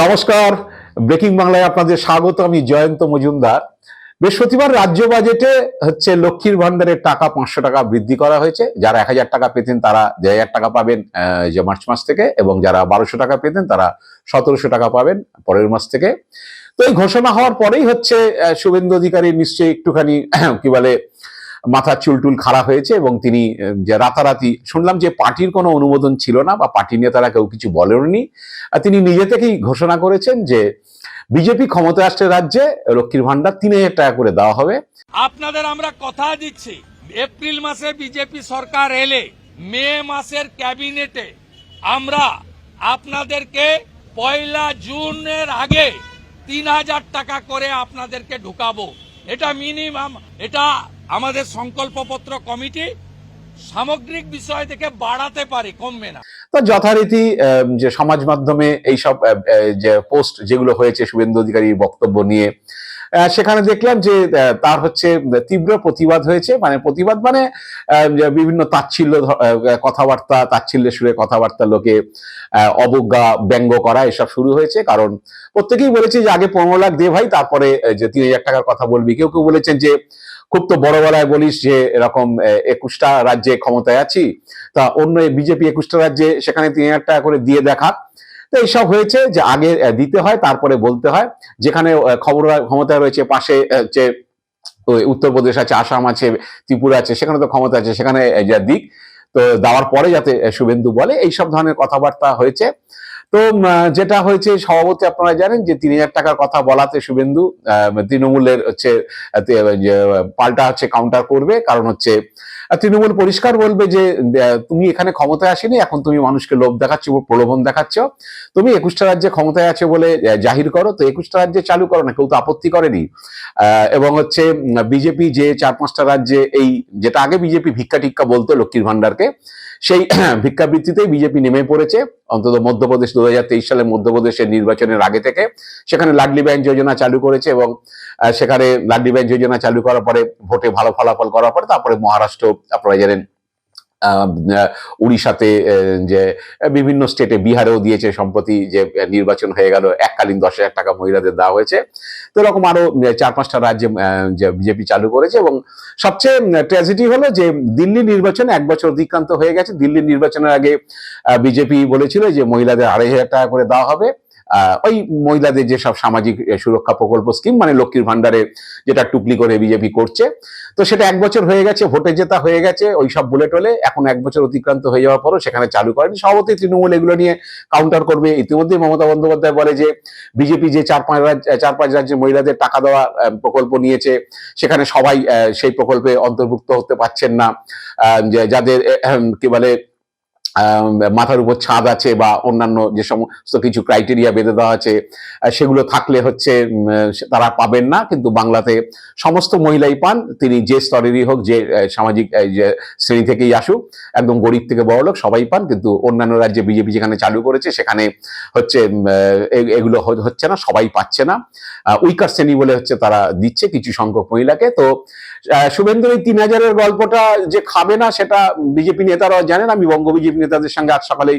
নমস্কার, ব্রেকিং বাংলায় আপনাদের স্বাগত। আমি জয়ন্ত মজুমদার। বৃহস্পতিবার রাজ্য বাজেটে লক্ষ্মীর ভান্ডারের টাকা 500 টাকা বৃদ্ধি করা হয়েছে। যারা 1000 টাকা পেতেন তারা 2000 টাকা পাবেন যে মার্চ মাস থেকে, এবং যারা 1200 টাকা পেতেন তারা 1700 টাকা পাবেন পরের মাস থেকে। তো এই ঘোষণা হওয়ার পরেই শুভেন্দু অধিকারী নিশ্চয়ই একটুখানি কি বলে মাথার চুলটুল খারাপ হয়েছে, এবং তিনি যে রাতারাতি শুনলাম যে পার্টির কোনো অনুমোদন ছিল না বা পার্টি নেতারা কেউ কিছু বলেননি, তিনি নিজে থেকেই ঘোষণা করেছেন যে বিজেপি ক্ষমতায় আসলে রাজ্যে লক্ষ্মীর ভান্ডার 3000 টাকা করে দেওয়া হবে। আপনাদের আমরা কথা দিচ্ছি, এপ্রিল মাসে বিজেপি সরকার এলে মে মাসের ক্যাবিনেটে আমরা আপনাদেরকে 1 জুনের আগে 3000 টাকা করে আপনাদেরকে ঢুকাবো। এটা মিনিমাম, এটা আমাদের সংকল্পপত্র কমিটি সামগ্রিক বিষয় থেকে বাড়াতে পারে, কমবে না। তো যথারীতি যে সমাজ মাধ্যমে এইসব যে পোস্ট যেগুলো হয়েছে শুভেন্দু অধিকারীর বক্তব্য নিয়ে, সেখানে দেখলাম যে তার তীব্র প্রতিবাদ হয়েছে। মানে প্রতিবাদ মানে বিভিন্ন তাচ্ছিল্য কথাবার্তা, তাচ্ছিল্যের সুরে কথাবার্তা, লোকে অবজ্ঞা ব্যঙ্গ করা এসব শুরু হয়েছে। কারণ প্রত্যেকেই বলেছে যে আগে 15 লাখ দে ভাই, তারপরে যে 3000 টাকার কথা বলবি। কেউ কেউ বলেছেন যে খুব তো বড় গলায় বলিস যে এরকম 21টা রাজ্যে ক্ষমতায় আছি, তা অন্য বিজেপি 21টা রাজ্যে সেখানে 3000 টাকা করে দিয়ে দেখা। তো এইসব হয়েছে যে আগে দিতে হয় তারপরে বলতে হয়। যেখানে খবর ক্ষমতায় রয়েছে পাশে উত্তরপ্রদেশ আছে, আসাম আছে, ত্রিপুরা আছে, সেখানে তো ক্ষমতা আছে, সেখানে যা দিক, তো দেওয়ার পরে যাতে শুভেন্দু বলে, এইসব ধরনের কথাবার্তা হয়েছে। তো যেটা হয়েছে স্বভাবতই আপনারা জানেন যে 3000 টাকার কথা বলাতে শুভেন্দু তৃণমূলের পাল্টা কাউন্টার করবে। কারণ তৃণমূল পরিষ্কার বলবে যে তুমি এখানে ক্ষমতায় আসেনি, এখন তুমি মানুষকে লোভ দেখাচ্ছ, প্রলোভন দেখাচ্ছ। তুমি 21টা রাজ্যে ক্ষমতায় আছে বলে জাহির করো, তো 21টা রাজ্যে চালু করো না, কেউ তো আপত্তি করেনি। এবং বিজেপি যে 4-5টা রাজ্যে এই যেটা আগে বিজেপি ভিক্ষা টিক্কা বলতো লক্ষ্মীর ভান্ডারকে, সেই ভিক্ষাবৃত্তিতেই বিজেপি নেমে পড়েছে। অন্তত মধ্যপ্রদেশ 2023 সালে মধ্যপ্রদেশের নির্বাচনের আগে থেকে সেখানে লাডলি ব্যাংক যোজনা চালু করেছে, এবং সেখানে লাডলি ব্যাংক যোজনা চালু করার পরে ভোটে ভালো ফলাফল করার পরে তারপরে মহারাষ্ট্র, আপনারা জানেন উড়িষ্যাতে, যে বিভিন্ন স্টেটে, বিহারেও দিয়েছে। সম্প্রতি যে নির্বাচন হয়ে গেল, এককালীন 10,000 টাকা মহিলাদের দেওয়া হয়েছে। তো এরকম আরো 4-5টা রাজ্যে বিজেপি চালু করেছে। এবং সবচেয়ে ট্র্যাজেডি হলো যে দিল্লি নির্বাচনে 1 বছর অতিক্রান্ত হয়ে গেছে। দিল্লি নির্বাচনের আগে বিজেপি বলেছিল যে মহিলাদের 2,500 টাকা করে দেওয়া হবে। ওই মহিলাদের যেসব সামাজিক সুরক্ষা প্রকল্প স্কিম, মানে লক্ষ্মীর ভান্ডারে যেটা টুকলি করে বিজেপি করছে, তো সেটা 1 বছর হয়ে গেছে, ভোটে জেতা হয়ে গেছে, ওই সব বুলেট হলে এখন 1 বছর অতিক্রান্ত হয়ে যাওয়ার পরও সেখানে চালু করেনি। সভাপতি তৃণমূল এগুলো নিয়ে কাউন্টার করবে। ইতিমধ্যেই মমতা বন্দ্যোপাধ্যায় বলে যে বিজেপি যে 4-5 রাজ্যে মহিলাদের টাকা দেওয়া প্রকল্প নিয়েছে, সেখানে সবাই সেই প্রকল্পে অন্তর্ভুক্ত হতে পারছেন না। যাদের কি বলে মাথার উপর ছাদ আছে বা অন্যান্য যে সমস্ত কিছু ক্রাইটেরিয়া বেঁধে দেওয়া আছে, সেগুলো থাকলে তারা পাবেন না। কিন্তু বাংলাতে সমস্ত মহিলাই পান, তিনি যে স্তরেরই হোক, যে সামাজিক যে শ্রেণী থেকেই আসুক, একদম গরিব থেকে বড় লোক সবাই পান। কিন্তু অন্যান্য রাজ্যে বিজেপি যেখানে চালু করেছে সেখানে এগুলো হচ্ছে না, সবাই পাচ্ছে না। উইকার শ্রেণী বলে তারা দিচ্ছে কিছু সংখ্যক মহিলাকে। তো শুভেন্দুর এই 3000-এর গল্পটা যে খাবে না সেটা বিজেপি নেতারাও জানেন। আমি বঙ্গ বিজেপি নেতাদের সঙ্গে আজ সকালেই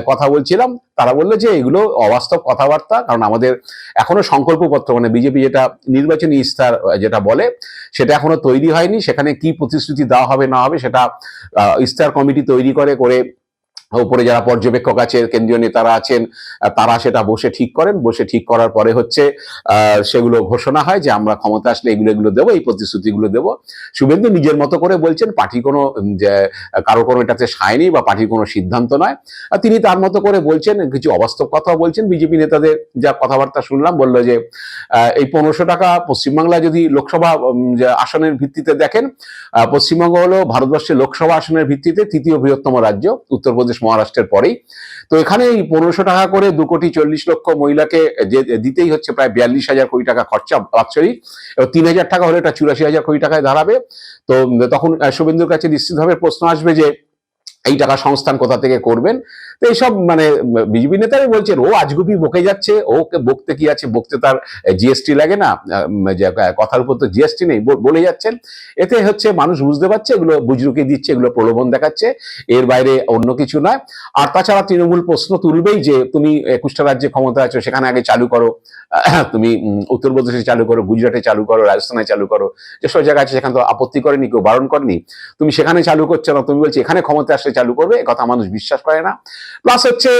কথা বলছিলাম, তারা বললো যে এগুলো অবাস্তব কথাবার্তা। কারণ আমাদের এখনো সংকল্পপত্র, মানে বিজেপি যেটা নির্বাচনী ইস্তাহার যেটা বলে, সেটা এখনো তৈরি হয়নি। সেখানে কি প্রতিশ্রুতি দেওয়া হবে না হবে সেটা ইস্তাহার কমিটি তৈরি করে উপরে যারা পর্যবেক্ষক আছে, কেন্দ্রীয় নেতারা আছেন, তারা সেটা বসে ঠিক করেন। বসে ঠিক করার পরে সেগুলো ঘোষণা হয় যে আমরা ক্ষমতা আসলে এগুলো দেবো, এই প্রতিশ্রুতিগুলো দেবো। শুভেন্দু নিজের মতো করে বলছেন, পার্টি কোনো কারো কোনো এটাতে সায় নেই বা পার্টির কোনো সিদ্ধান্ত নয়। তিনি তার মতো করে বলছেন, কিছু অবাস্তব কথা বলছেন। বিজেপি নেতাদের যা কথাবার্তা শুনলাম, বললো যে এই 1500 টাকা পশ্চিমবাংলা যদি লোকসভা আসনের ভিত্তিতে দেখেন, পশ্চিমবঙ্গ হলো ভারতবর্ষের লোকসভা আসনের ভিত্তিতে 3য় বৃহত্তম রাজ্য, উত্তরপ্রদেশ মহারাষ্ট্রের পরেই। তো এখানে এই 1500 টাকা করে 2,40,00,000 মহিলাকে যে দিতেই হচ্ছে প্রায় 42,000 কোটি টাকা খরচা বাৎসরিক। 3000 টাকা হলে এটা 84,000 কোটি টাকায় দাঁড়াবে। তো তখন শুভেন্দুর কাছে নিশ্চিতভাবে প্রশ্ন আসবে যে এই টাকা সংস্থান কোথা থেকে করবেন। তো এইসব মানে বিজেপি নেতারাই বলছেন, ও আজগুবি বকে যাচ্ছে, ওকে বকতে কি আছে, বকতে তার জিএসটি লাগে না, যে কথার উপর তো জিএসটি নেই, বলে যাচ্ছেন। এতে হচ্ছে মানুষ বুঝতে পারছে এগুলো বুজরুকি দিচ্ছে, এগুলো প্রলোভন দেখাচ্ছে, এর বাইরে অন্য কিছু নয়। আর তাছাড়া তৃণমূল প্রশ্ন তুলবেই যে তুমি 21টা রাজ্যে ক্ষমতা আছো, সেখানে আগে চালু করো, তুমি উত্তরপ্রদেশে চালু করো, গুজরাটে চালু করো, রাজস্থানে চালু করো, যেসব জায়গা আছে সেখানে তো আপত্তি করেনি, কেউ বারণ করেনি, তুমি সেখানে চালু করছো না, তুমি বলছো এখানে ক্ষমতা আসলে চালু করবে, কথা মানুষ বিশ্বাস করে না। প্লাস হচ্ছে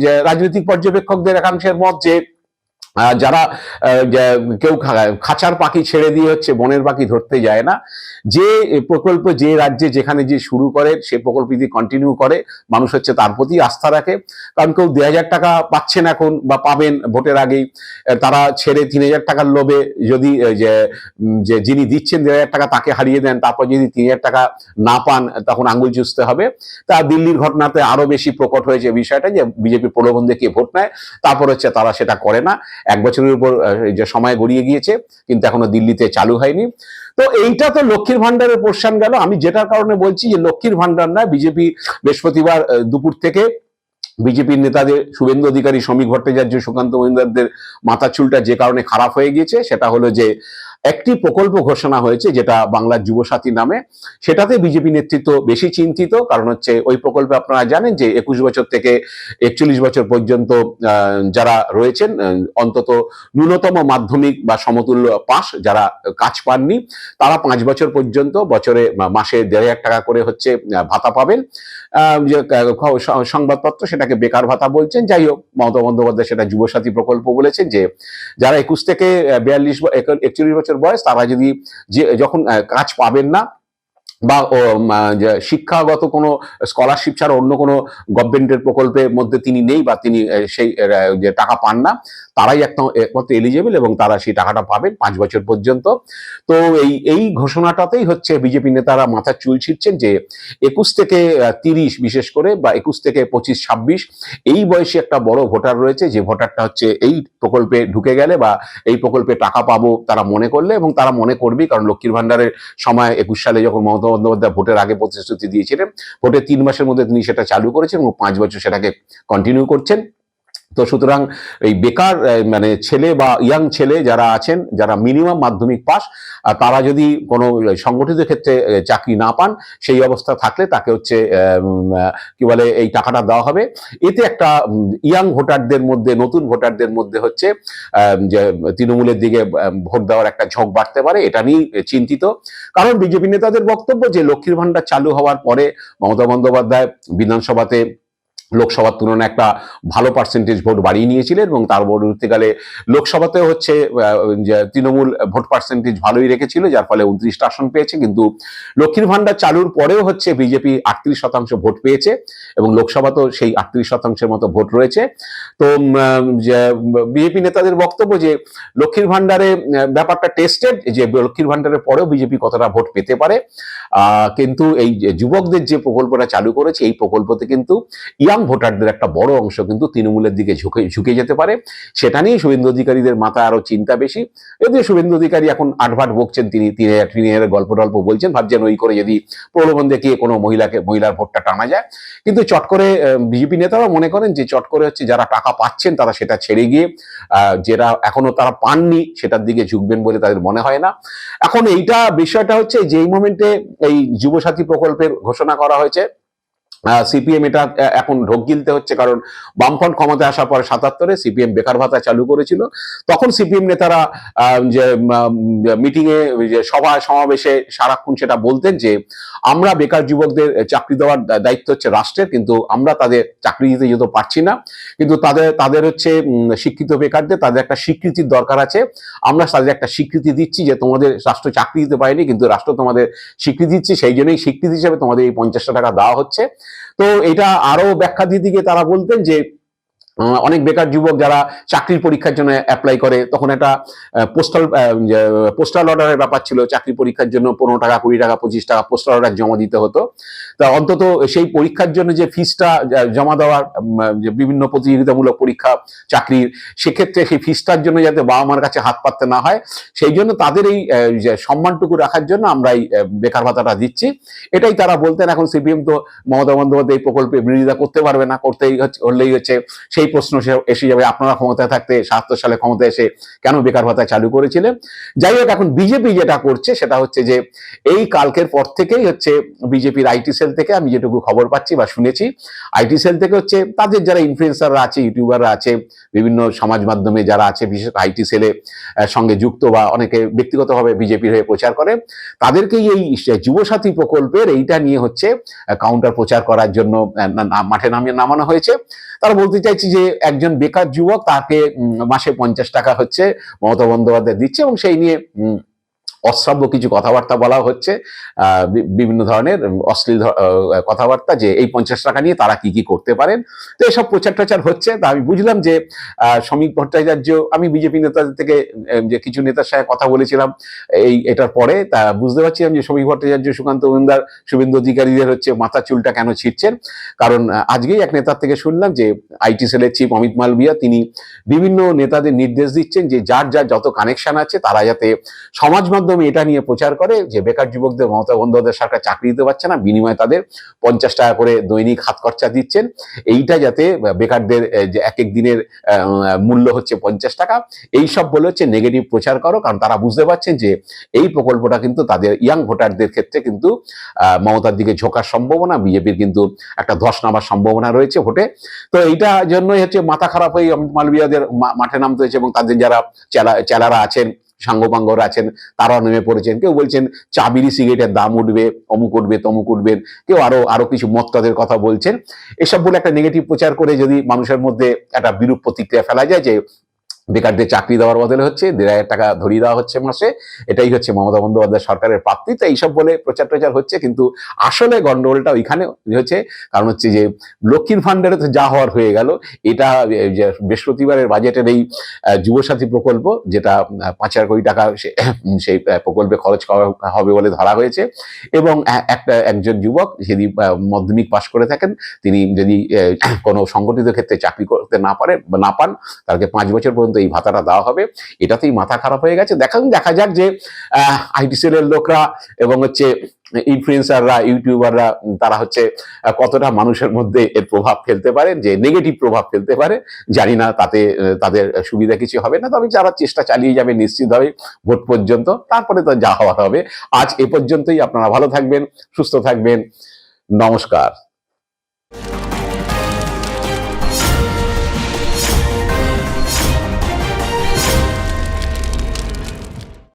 যে রাজনৈতিক পর্যবেক্ষকদের একাংশের মত যে যারা কেউ খাঁচার পাখি ছেড়ে দিয়ে হচ্ছে বনের পাখি ধরতে যায় না, যে প্রকল্প যে রাজ্যে যেখানে যে শুরু করে সে প্রকল্প যদি কন্টিনিউ করে, মানুষ হচ্ছে তার প্রতি আস্থা রাখে। কারণ কেউ 2,000 টাকা পাচ্ছেন এখন বা পাবেন ভোটের আগেই, তারা ছেড়ে 3,000 টাকার লোভে যদি যে যিনি দিচ্ছেন 2,000 টাকা তাকে হারিয়ে দেন, তারপর যদি 3,000 টাকা না পান তখন আঙুল চুষতে হবে। তা দিল্লির ঘটনাতে আরো বেশি প্রকট হয়েছে বিষয়টা, যে বিজেপি প্রলোভন দেখিয়ে ভোট নেয়, তারপর হচ্ছে তারা সেটা করে না। 1 বছরের উপর যে সময় গড়িয়ে গিয়েছে, কিন্তু এখনো দিল্লিতে চালু হয়নি। তো এইটা তো লক্ষ্মীর ভান্ডারের পোর্শন গেল। আমি যেটার কারণে বলছি যে লক্ষ্মীর ভান্ডার না, বিজেপি বৃহস্পতিবার দুপুর থেকে বিজেপির নেতাদের শুভেন্দু অধিকারী, শ্রমিক ভট্টাচার্য, সুকান্ত মজুমদারদের মাথার চুলটা যে কারণে খারাপ হয়ে গিয়েছে, সেটা হলো যে একটি প্রকল্প ঘোষণা হয়েছে যেটা বাংলার যুবসাথী নামে, সেটাতে বিজেপি নেতৃত্ব বেশি চিন্তিত। কারণ হচ্ছে ওই প্রকল্পে আপনারা জানেন যে 21 বছর থেকে 41 বছর পর্যন্ত যারা রয়েছেন, অন্তত ন্যূনতম মাধ্যমিক বা সমতুল্য পাস যারা কাজ পাননি, তারা 5 বছর পর্যন্ত বছরে মাসে 1,500 টাকা করে হচ্ছে ভাতা পাবেন। যে সংবাদপত্র সেটাকে বেকার ভাতা বলছেন। যাই হোক, মমতা বন্দ্যোপাধ্যায় সেটা যুবসাথী প্রকল্প বলেছেন, যে যারা 21 থেকে 41 বছর বয়স, তারা যদি যখন কাজ পাবেন না বা শিক্ষাগত কোনো স্কলারশিপ ছাড়া অন্য কোনো গভর্নমেন্টের প্রকল্পের মধ্যে তিনি নেই বা তিনি সেই যে টাকা পান না, তারাই একমাত্র এলিজেবল এবং তারা সেই টাকাটা পাবেন 5 বছর পর্যন্ত। তো এই ঘোষণাটাতেই হচ্ছে বিজেপি নেতারা মাথার চুল ছিঁড়ছেন, যে 21 থেকে 30 বিশেষ করে, বা 21 থেকে 25-26 এই বয়সে একটা বড় ভোটার রয়েছে, যে ভোটারটা হচ্ছে এই প্রকল্পে ঢুকে গেলে বা এই প্রকল্পে টাকা পাবো তারা মনে করলে, এবং তারা মনে করবেই, কারণ লক্ষ্মীর ভান্ডারের সময় 21 সালে যখন মমতা বন্দ্যোপাধ্যায় ভোটের আগে প্রতিশ্রুতি দিয়েছিলেন, ভোটের 3 মাসের মধ্যে তিনি সেটা চালু করেছেন এবং 5 বছর সেটাকে কন্টিনিউ করছেন। তো সুতরাং এই বেকার মানে ছেলে বা ইয়াং ছেলে যারা আছেন, যারা মিনিমাম মাধ্যমিক পাস, তারা যদি কোনো সংগঠিত ক্ষেত্রে চাকরি না পান, সেই অবস্থা থাকলে তাকে হচ্ছে কি বলে এই টাকাটা দেওয়া হবে। এতে একটা ইয়াং ভোটারদের মধ্যে, নতুন ভোটারদের মধ্যে হচ্ছে যে তৃণমূলের দিকে ভোট দেওয়ার একটা ঝোঁক বাড়তে পারে, এটা নিয়ে চিন্তিত। কারণ বিজেপি নেতাদের বক্তব্য যে লক্ষ্মীর ভান্ডার চালু হওয়ার পরে মমতা বন্দ্যোপাধ্যায় বিধানসভাতে লোকসভার তুলনায় একটা ভালো পার্সেন্টেজ ভোট বাড়িয়ে নিয়েছিলেন, এবং তার পরবর্তীকালে লোকসভাতেও হচ্ছে তৃণমূল ভোট পার্সেন্টেজ ভালোই রেখেছিল, যার ফলে 29টা আসন পেয়েছে। কিন্তু লক্ষ্মীর ভান্ডার চালুর পরেও হচ্ছে বিজেপি 38% ভোট পেয়েছে, এবং লোকসভাতেও সেই 38%-এর মতো ভোট রয়েছে। তো বিজেপি নেতাদের বক্তব্য যে লক্ষ্মীর ভান্ডারে ব্যাপারটা টেস্টেড, যে লক্ষ্মীর ভান্ডারের পরেও বিজেপি কতটা ভোট পেতে পারে। কিন্তু এই যুবকদের যে প্রকল্পটা চালু করেছে, এই প্রকল্পতে কিন্তু ইয়াং ভোটারদের একটা বড় অংশ কিন্তু তৃণমূলের দিকে ঝুঁকে যেতে পারে। সেটা নিয়ে শুভেন্দু অধিকারীদের মাথায় আরো চিন্তা বেশি। যদিও শুভেন্দু অধিকারী এখন আটভাট বকছেন, তিনি গল্প টল্প বলছেন, ভাবছেন ওই করে যদি প্রলোভন দেখিয়ে কোনো মহিলার ভোটটা টানা যায়। কিন্তু চট করে বিজেপি নেতারা মনে করেন যে চট করে হচ্ছে যারা টাকা পাচ্ছেন তারা সেটা ছেড়ে গিয়ে যেটা এখনো তারা পাননি সেটার দিকে ঝুঁকবেন বলে তাদের মনে হয় না। এখন এইটা বিষয়টা হচ্ছে যেই মোমেন্টে এই যুবসাথী প্রকল্পের ঘোষণা করা হয়েছে, সিপিএম এটা এখন ঢোক গিলতে হচ্ছে, কারণ বামফ্রন্ট ক্ষমতায় আসার পরে 77-এ সিপিএম বেকার ভাতা চালু করেছিল। তখন সিপিএম নেতারা যে মিটিং এ, সভা সমাবেশে সারাক্ষণ সেটা বলতেন যে আমরা বেকার যুবকদের চাকরি দেওয়ার দায়িত্ব হচ্ছে রাষ্ট্রের, কিন্তু আমরা তাদের চাকরি দিতে যেতে পারছি না, কিন্তু তাদের হচ্ছে শিক্ষিত বেকারদের তাদের একটা স্বীকৃতির দরকার আছে। আমরা তাদের একটা স্বীকৃতি দিচ্ছি যে তোমাদের রাষ্ট্র চাকরি দিতে পারেনি, কিন্তু রাষ্ট্র তোমাদের স্বীকৃতি দিচ্ছে, সেই জন্যই স্বীকৃতি হিসেবে তোমাদের এই 50টা টাকা দেওয়া হচ্ছে। তো এটা আরো ব্যাখ্যা দিতে গিয়ে তারা বলতেন যে অনেক বেকার যুবক যারা চাকরির পরীক্ষার জন্য অ্যাপ্লাই করে, তখন একটা পোস্টাল অর্ডারের ব্যাপার ছিল। চাকরি পরীক্ষার জন্য 15 টাকা, 20 টাকা, 25 টাকা পোস্টাল অর্ডার জমা দিতে হতো। তা অন্তত সেই পরীক্ষার জন্য যে ফিসটা জমা দেওয়ার, যে বিভিন্ন প্রতিযোগিতামূলক পরীক্ষা চাকরির, সেক্ষেত্রে সেই ফিসটার জন্য যাতে বাবা মার কাছে হাত পাততে না হয়, সেই জন্য তাদের এই যে সম্মানটুকু রাখার জন্য আমরা এই বেকার ভাতাটা দিচ্ছি। এটাই তারা বলতেন। এখন সিপিএম তো মমতা বন্দ্যোপাধ্যায় এই প্রকল্পে বিরোধিতা করতে পারবে না, হলেই হচ্ছে সেই প্রশ্ন এসে যাবে, আপনারা ক্ষমতায় থাকতে ৭৭ সালে ক্ষমতায় এসে কেন বেকার ভাতা চালু করেছিলেন। যাই হোক, এখন বিজেপি যেটা করছে সেটা হচ্ছে যে এই কালকের পর থেকেই হচ্ছে বিজেপির আইটি সেল থেকে, আমি যেটুকু খবর পাচ্ছি বা শুনেছি, আইটি সেল থেকে হচ্ছে তাদের যারা ইনফ্লুয়েন্সাররা আছে, ইউটিউবাররা আছে, বিভিন্ন সমাজ মাধ্যমে যারা আছে, বিশেষ আইটি সেলে সঙ্গে যুক্ত বা অনেকে ব্যক্তিগতভাবে বিজেপির হয়ে প্রচার করে, তাদেরকেই এই যুবসাথী প্রকল্পের এইটা নিয়ে হচ্ছে কাউন্টার প্রচার করার জন্য মাঠে নামানো হয়েছে। তারা বলতে চাইছে যে একজন বেকার যুবক, তাকে মাসে 50 টাকা হচ্ছে মমতা বন্দ্যোপাধ্যায় দিচ্ছে, এবং সেই নিয়ে অশ্রাব্য কিছু কথাবার্তা বলা হচ্ছে, বিভিন্ন ধরনের অশ্লীল কথাবার্তা, যে এই 50 টাকা নিয়ে তারা কি কি করতে পারেন। তো এসব প্রচার টচার হচ্ছে। তা আমি বুঝলাম যে শ্রমিক ভট্টাচার্য, আমি বিজেপি নেতাদের থেকে যে কিছু নেতার সাথে কথা বলেছিলাম এটার পরে, তা বুঝতে পারছিলাম যে শ্রমিক ভট্টাচার্য, সুকান্ত মজুমদার, শুভেন্দু অধিকারীদের হচ্ছে মাথা চুলটা কেন ছিঁড়ছেন। কারণ আজকেই এক নেতার থেকে শুনলাম যে আইটি সেলের চিফ অমিত মালবিয়া, তিনি বিভিন্ন নেতাদের নির্দেশ দিচ্ছেন যে যার যার যত কানেকশন আছে তারা যাতে সমাজ মাধ্যমে এটা নিয়ে প্রচার করে যে বেকার যুবকদের মমতা বন্দ্যোপাধ্যায় সরকার চাকরি দিতে পারছে না, বিনিময়ে তাদের 50 টাকা করে দৈনিক হাত খরচা দিচ্ছেন। এইটা যাতে বেকারদের যে এক এক দিনের মূল্য হচ্ছে 50 টাকা, এইসব বলে হচ্ছে নেগেটিভ প্রচার করো। কারণ তারা বুঝতে পারছেন যে এই প্রকল্পটা কিন্তু তাদের ইয়াং ভোটারদের ক্ষেত্রে কিন্তু মমতার দিকে ঝোঁকার সম্ভাবনা, বিজেপির কিন্তু একটা ধস নামার সম্ভাবনা রয়েছে ভোটে। তো এইটা জন্যই হচ্ছে মাথা খারাপ হয়ে অমিত মালবিয়াদের মাঠে নামতে হয়েছে, এবং তাদের যারা চেলারা আছেন, সাঙ্গপাঙ্গরা আছেন, তারাও নেমে পড়েছেন। কেউ বলছেন চা বিড়ি সিগারেটের দাম উঠবে, অমুক উঠবে, তমুক উঠবেন, কেউ আরো কিছু মতটাদের কথা বলছেন। এসব বলে একটা নেগেটিভ প্রচার করে যদি মানুষের মধ্যে একটা বিরূপ প্রতিক্রিয়া ফেলা যায় যে বেকারদের চাকরি দেওয়ার বদলে হচ্ছে 1,500 টাকা ধরিয়ে দেওয়া হচ্ছে মাসে, এটাই হচ্ছে মমতা বন্দ্যোপাধ্যায় সরকারের প্রাপ্তি। তো এইসব বলে প্রচার টচার হচ্ছে, কিন্তু আসলে গন্ডগোলটা ওইখানে হচ্ছে। কারণ হচ্ছে যে লক্ষ্মীর ভান্ডারে তো যা হওয়ার হয়ে গেল, এটা বৃহস্পতিবারের বাজেটের এই যুবসাথী প্রকল্প, যেটা 5,000 কোটি টাকা সেই প্রকল্পে খরচ করা হবে বলে ধরা হয়েছে, এবং একজন যুবক যদি মাধ্যমিক পাশ করে থাকেন, তিনি যদি কোনো সংগঠিত ক্ষেত্রে চাকরি করতে না পান, তাকে 5 বছর পর্যন্ত এই ভাতাটা দেওয়া হবে। এটাতেই মাথা খারাপ হয়ে গেছে। দেখা যাক যে আইটি সেলের লোকরা এবং হচ্ছে ইনফ্লুয়েন্সাররা, ইউটিউবাররা, তারা হচ্ছে কতটা মানুষের মধ্যে এর প্রভাব ফেলতে পারে, যে নেগেটিভ প্রভাব ফেলতে পারে। জানি না তাতে তাদের সুবিধা কিছু হবে না, তবে যারা চেষ্টা চালিয়ে যাবে নিশ্চিতভাবে ভোট পর্যন্ত, তারপরে তো যা হওয়ার হবে। আজ এ পর্যন্তই। আপনারা ভালো থাকবেন, সুস্থ থাকবেন। নমস্কার।